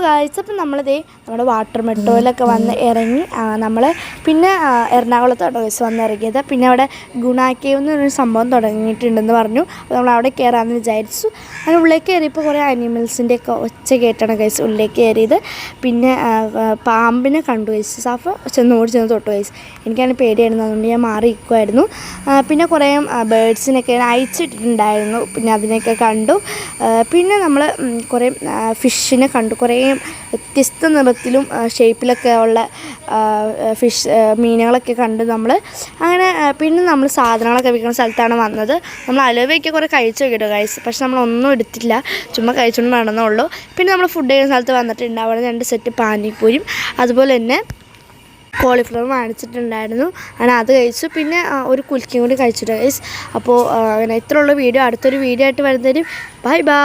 Guys, അപ്പം നമ്മളിതേ നമ്മുടെ water മെട്രോയിലൊക്കെ വന്ന് ഇറങ്ങി നമ്മൾ പിന്നെ എറണാകുളത്തോട്ടോ ഗൈസ് വന്നിറങ്ങിയത്. പിന്നെ അവിടെ ഗുണ കേവ് എന്നൊരു സംഭവം തുടങ്ങിയിട്ടുണ്ടെന്ന് പറഞ്ഞു. അപ്പോൾ നമ്മൾ അവിടെ കയറാമെന്ന് വിചാരിച്ചു. അങ്ങനെ ഉള്ളിലേക്ക് കയറിയപ്പോൾ കുറേ അനിമൽസിൻ്റെയൊക്കെ ഒച്ച കേട്ടാണ് ഗൈസ് ഉള്ളിലേക്ക് കയറിയത്. പിന്നെ പാമ്പിനെ കണ്ടു ഗൈസ്. സാഫ് ചെന്ന് തൊട്ടു ഗൈസ്. എനിക്കതിന് പേടിയായിരുന്നു, അതുകൊണ്ട് ഞാൻ മാറി നിൽക്കുമായിരുന്നു. പിന്നെ കുറേ ബേഡ്സിനൊക്കെ അയച്ചിട്ടിട്ടുണ്ടായിരുന്നു. പിന്നെ അതിനെയൊക്കെ കണ്ടു. പിന്നെ നമ്മൾ കുറേ ഫിഷിനെ കണ്ടു. കുറേ വ്യത്യസ്ത നിറത്തിലും ഷേപ്പിലൊക്കെ ഉള്ള മീനുകളൊക്കെ കണ്ട് നമ്മൾ. അങ്ങനെ പിന്നെ നമ്മൾ സാധനങ്ങളൊക്കെ വിൽക്കുന്ന സ്ഥലത്താണ് വന്നത്. നമ്മൾ അലുവയൊക്കെ കുറേ കഴിച്ചു നോക്കിയിട്ടോ ഗൈസ്. പക്ഷെ നമ്മളൊന്നും എടുത്തില്ല, ചുമ്മാ കഴിച്ചുകൊണ്ട് നടന്നുള്ളൂ. പിന്നെ നമ്മൾ ഫുഡ് കഴിക്കുന്ന സ്ഥലത്ത് വന്നിട്ടുണ്ട്. അവിടെ 2 സെറ്റ് പാനിപ്പൂരിയും അതുപോലെ തന്നെ കോളിഫ്ലവർ വാങ്ങിച്ചിട്ടുണ്ടായിരുന്നു. അങ്ങനെ അത് കഴിച്ചു. പിന്നെ ഒരു കുൽക്കിയും കൂടി കഴിച്ചിട്ട് ഗൈസ്. അപ്പോൾ അങ്ങനെ ഇത്രയുള്ള വീഡിയോ. അടുത്തൊരു വീഡിയോ ആയിട്ട് വരുന്നതിനും ബൈ ബൈ.